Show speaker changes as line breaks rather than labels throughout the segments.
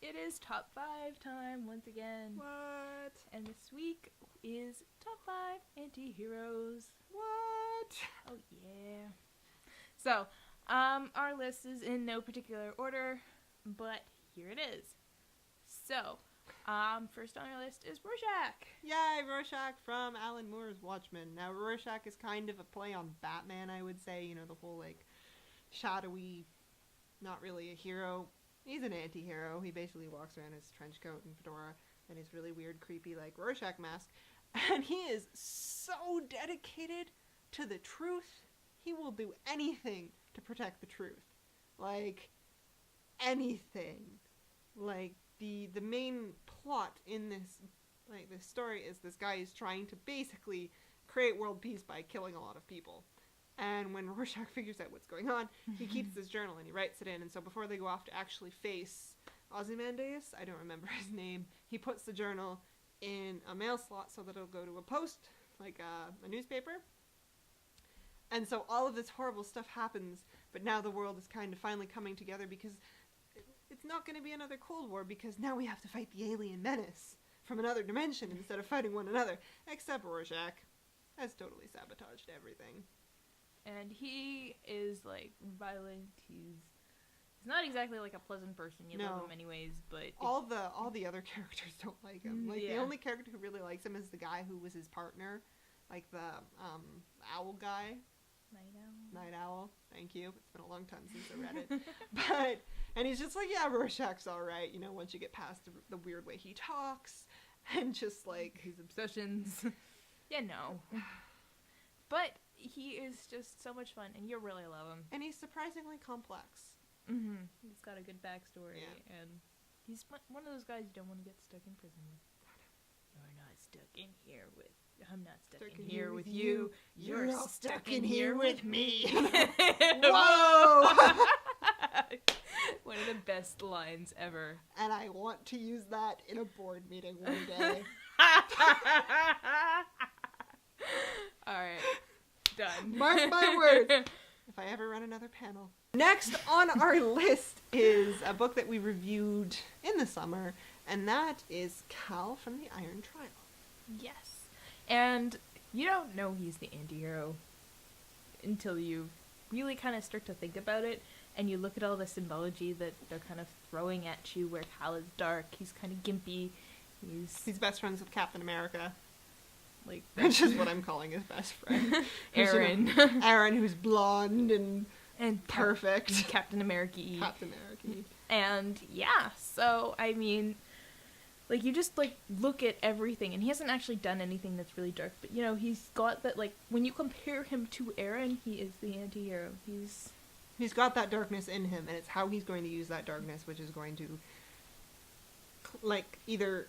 It is top 5 time once again.
What?
And this week is top 5 anti-heroes.
What?
Oh yeah. So, our list is in no particular order, but here it is. So, first on our list is Rorschach.
Yay, Rorschach from Alan Moore's Watchmen. Now, Rorschach is kind of a play on Batman, I would say. You know, the whole, like, shadowy, not really a hero. He's an anti-hero. He basically walks around in his trench coat and fedora and his really weird, creepy, like, Rorschach mask. And he is so dedicated to the truth. He will do anything to protect the truth. Like, anything. Like, the main plot in this, like, this story is this guy is trying to basically create world peace by killing a lot of people. And when Rorschach figures out what's going on, he keeps this journal and he writes it in. And so before they go off to actually face Ozymandias, I don't remember his name, he puts the journal in a mail slot so that it'll go to a post, like a newspaper. And so all of this horrible stuff happens, but now the world is kind of finally coming together because it's not going to be another Cold War because now we have to fight the alien menace from another dimension instead of fighting one another. Except Rorschach has totally sabotaged everything.
And he is, like, violent. He's not exactly, like, a pleasant person. You love him anyways, but...
All the other characters don't like him. Like, the only character who really likes him is the guy who was his partner. Like, the, owl guy. Night Owl. Thank you. It's been a long time since I read it. And he's just like, yeah, Rorschach's alright, you know, once you get past the weird way he talks. And just, like...
his obsessions. Yeah, no. But... he is just so much fun, and you really love him.
And he's surprisingly complex.
Mm-hmm. He's got a good backstory,
yeah.
And he's one of those guys you don't want to get stuck in prison with. You're not stuck in here with... I'm not stuck in here with you.
You're all stuck in here with me.
Whoa! One of the best lines ever.
And I want to use that in a board meeting one day.
Alright. Done.
Mark my words. If I ever run another panel. Next on our list is a book that we reviewed in the summer, and that is Cal from the Iron Trial.
Yes. And you don't know he's the anti-hero until you really kind of start to think about it, and you look at all the symbology that they're kind of throwing at you, where Cal is dark, he's kind of gimpy,
he's best friends with Captain America.
Like,
which is what I'm calling his best friend.
Aaron.
Aaron, who's blonde and perfect.
Captain America-y.
Captain America-y.
And, yeah, so, I mean, like, you just, like, look at everything, and he hasn't actually done anything that's really dark, but, you know, he's got that, like, when you compare him to Aaron, he is the anti-hero.
He's got that darkness in him, and it's how he's going to use that darkness, which is going to, like, either...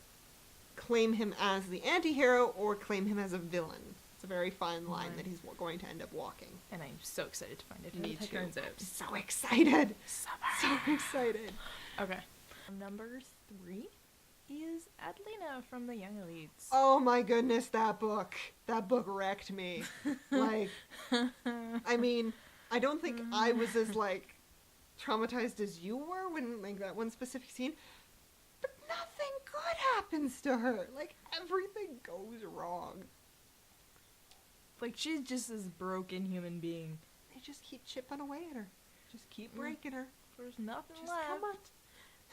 claim him as the anti-hero or claim him as a villain. It's a very fine line that he's going to end up walking.
And I'm so excited to find it.
Me too.
Turns out.
So excited.
Summer.
So excited.
Okay. Number 3 is Lena from the Young Elites.
Oh my goodness, that book. That book wrecked me. Like, I mean, I don't think I was as, like, traumatized as you were when, like, that one specific scene. But nothing good happens to her. Like, everything goes wrong.
Like, she's just this broken human being.
They just keep chipping away at her. Just keep breaking her.
There's nothing
just
left.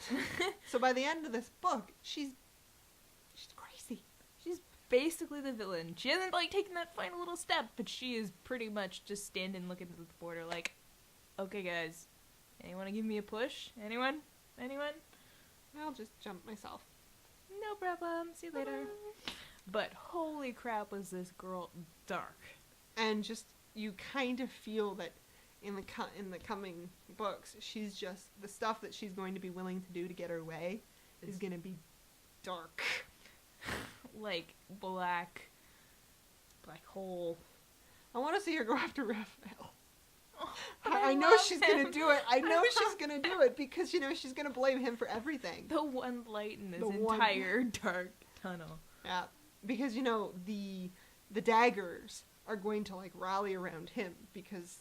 Come on. So by the end of this book, she's crazy.
She's basically the villain. She hasn't, like, taken that final little step, but she is pretty much just standing looking at the border like, okay, guys, anyone give me a push? Anyone?
I'll just jump myself.
No problem. See you later. But holy crap, was this girl dark.
And just, you kind of feel that in the coming books, she's just, the stuff that she's going to be willing to do to get her way is going to be dark.
Like, black hole.
I want to see her go after Raphael.
Oh,
I know she's going to do it. I know she's going to do it because, you know, she's going to blame him for everything.
The one light in this entire dark tunnel.
Yeah, because, you know, the daggers are going to, like, rally around him because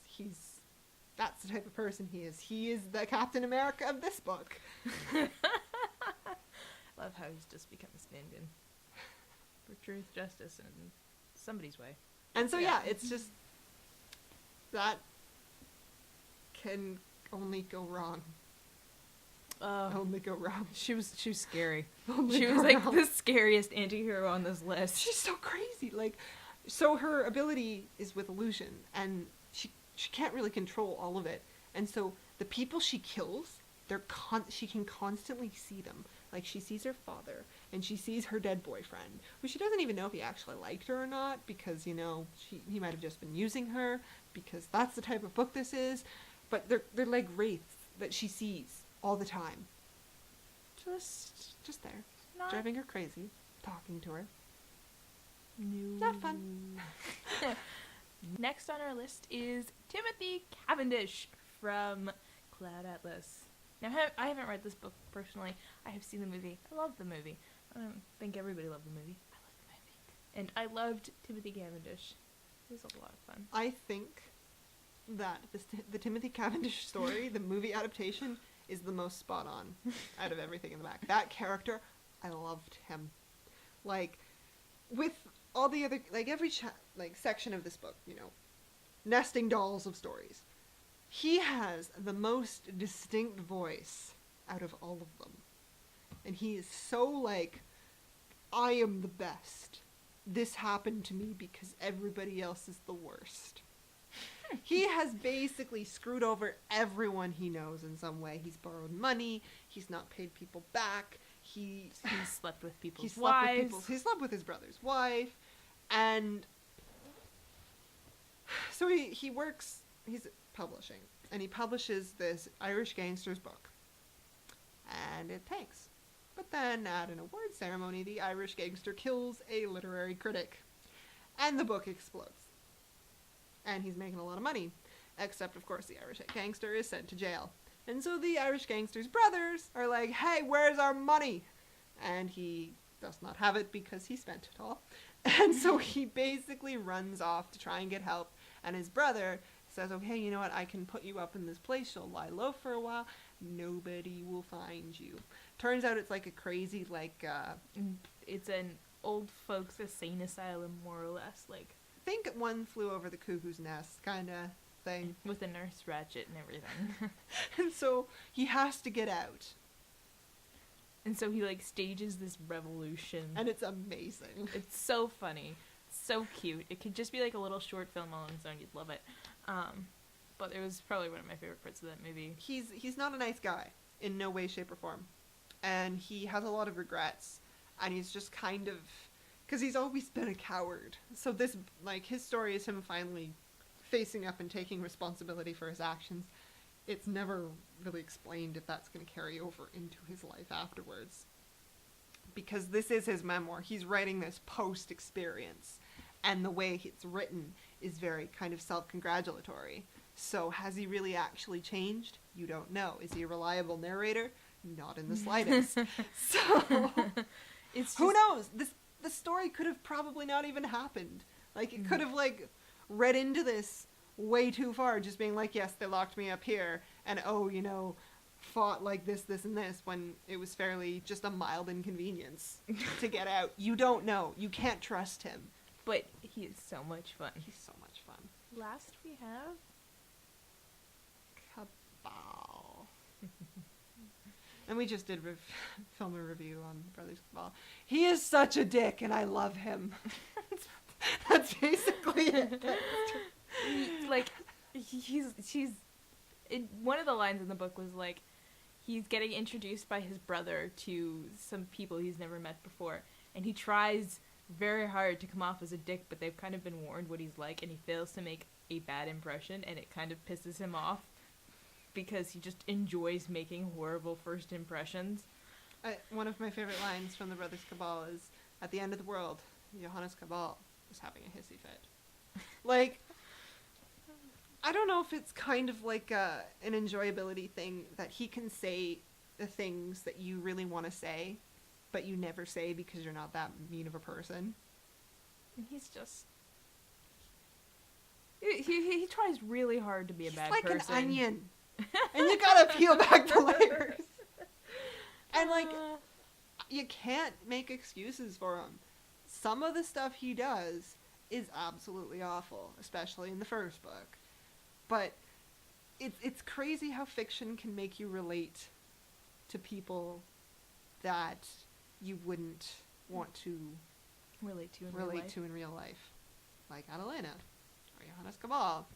that's the type of person he is. He is the Captain America of this book.
how he's just become a stand-in for truth, justice, and somebody's way.
And so, yeah, it's just... That can only go wrong. Only go wrong.
She was scary.
Only
She
go
was like
wrong.
the scariest anti-hero on this list.
She's so crazy. Like, so her ability is with illusion, and she can't really control all of it. And so the people she kills, she can constantly see them. Like, she sees her father, and she sees her dead boyfriend, who she doesn't even know if he actually liked her or not, because, you know, he might have just been using her, because that's the type of book this is. But they're like wraiths that she sees all the time. Just there.
Not
Driving her crazy. Talking to her.
new.
Not fun.
Next on our list is Timothy Cavendish from Cloud Atlas. Now, I haven't read this book personally. I have seen the movie. I love the movie. I don't think everybody loved the movie. I love the movie. And I loved Timothy Cavendish. It was a lot of fun.
I think that the Timothy Cavendish story, the movie adaptation, is the most spot on out of everything in the back. That character, I loved him. Like, with all the other, like, every section of this book, you know, nesting dolls of stories. He has the most distinct voice out of all of them. And he is so like, I am the best. This happened to me because everybody else is the worst. He has basically screwed over everyone he knows in some way. He's borrowed money. He's not paid people back. He's
slept with people's
wives. He slept with his brother's wife. And so he works, he's publishing. And he publishes this Irish gangster's book. And it tanks. But then at an award ceremony, the Irish gangster kills a literary critic. And the book explodes. And he's making a lot of money. Except, of course, the Irish gangster is sent to jail. And so the Irish gangster's brothers are like, hey, where's our money? And he does not have it because he spent it all. And so he basically runs off to try and get help. And his brother says, okay, you know what? I can put you up in this place. You'll lie low for a while. Nobody will find you. Turns out it's like a crazy, like...
it's an old folks insane asylum, more or less. Like,
think One Flew Over the Cuckoo's Nest kind of thing.
with a nurse Ratchet and everything.
And so he has to get out.
And so he, like, stages this revolution.
And it's amazing.
It's so funny. So cute. It could just be, like, a little short film all on its own. You'd love it. But it was probably one of my favorite parts of that movie.
He's not a nice guy. In no way, shape, or form. And he has a lot of regrets. And he's just kind of... Because he's always been a coward. So this, like, his story is him finally facing up and taking responsibility for his actions. It's never really explained if that's going to carry over into his life afterwards. Because this is his memoir. He's writing this post-experience. And the way it's written is very kind of self-congratulatory. So has he really actually changed? You don't know. Is he a reliable narrator? Not in the slightest. So,
It's
who knows? The story could have probably not even happened. Like, it could have, like, read into this way too far, just being like, yes, they locked me up here, and oh, you know, fought like this, and this, when it was fairly just a mild inconvenience to get out. You don't know. You can't trust him.
But he is so much fun.
He's so much fun.
Last we have...
Cabal. And we just did film a review on Brothers Cabal. He is such a dick, and I love him. That's basically it.
Like, she's one of the lines in the book was like, he's getting introduced by his brother to some people he's never met before, and he tries very hard to come off as a dick, but they've kind of been warned what he's like, and he fails to make a bad impression, and it kind of pisses him off because he just enjoys making horrible first impressions.
One of my favorite lines from the Brothers Cabal is, at the end of the world, Johannes Cabal was having a hissy fit. Like, I don't know if it's kind of like an enjoyability thing that he can say the things that you really want to say, but you never say because you're not that mean of a person.
And he's just... He tries really hard to be a bad person.
He's like an onion. And you gotta peel back the layers. And, like, you can't make excuses for him. Some of the stuff he does is absolutely awful, especially in the first book. But it's crazy how fiction can make you relate to people that you wouldn't want to
relate to in real life.
Like Adelina or Johannes Cabal.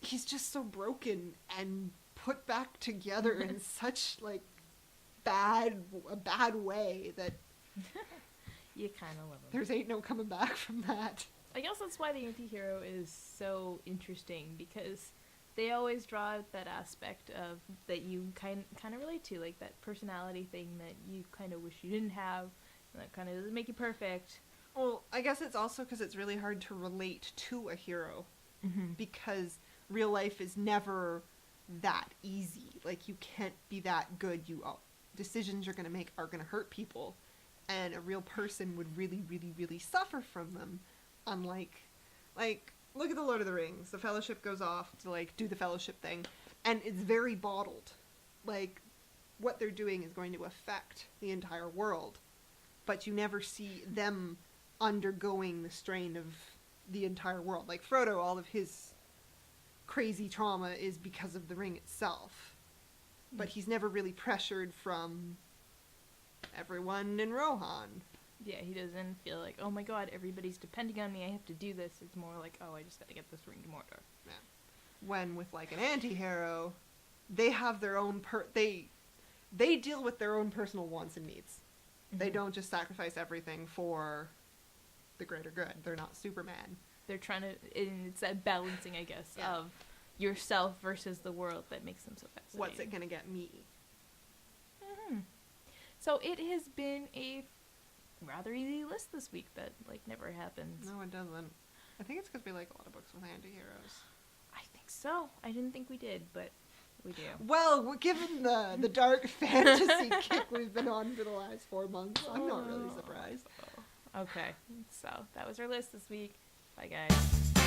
He's just so broken and put back together in such like a bad way that
you kind of love him.
There's ain't no coming back from that.
I guess that's why the anti-hero is so interesting, because they always draw out that aspect of that you kind of relate to, like that personality thing that you kind of wish you didn't have, and that kind of doesn't make you perfect.
Well, I guess it's also because it's really hard to relate to a hero, because real life is never that easy. Like, you can't be that good. Decisions you're going to make are going to hurt people, and a real person would really, really, really suffer from them. Unlike, like, look at the Lord of the Rings. The Fellowship goes off to, like, do the Fellowship thing, and it's very bottled. Like, what they're doing is going to affect the entire world, but you never see them undergoing the strain of the entire world. Like, Frodo, all of his crazy trauma is because of the ring itself, but he's never really pressured from everyone in Rohan.
Yeah, he doesn't feel like, oh my god, everybody's depending on me, I have to do this. It's more like, oh, I just gotta get this ring to Mordor.
Yeah. When with, like, an anti-hero, they have their own they deal with their own personal wants and needs. They don't just sacrifice everything for the greater good. They're not Superman.
They're trying to, and it's that balancing, I guess, of yourself versus the world that makes them so fascinating.
What's it gonna get me?
So it has been a rather easy list this week that, like, never happens.
No, it doesn't. I think it's because we like a lot of books with anti-heroes.
I think so. I didn't think we did, but we do.
Well, given the dark fantasy kick we've been on for the last 4 months, I'm not really surprised.
Okay, so that was our list this week. Bye, guys.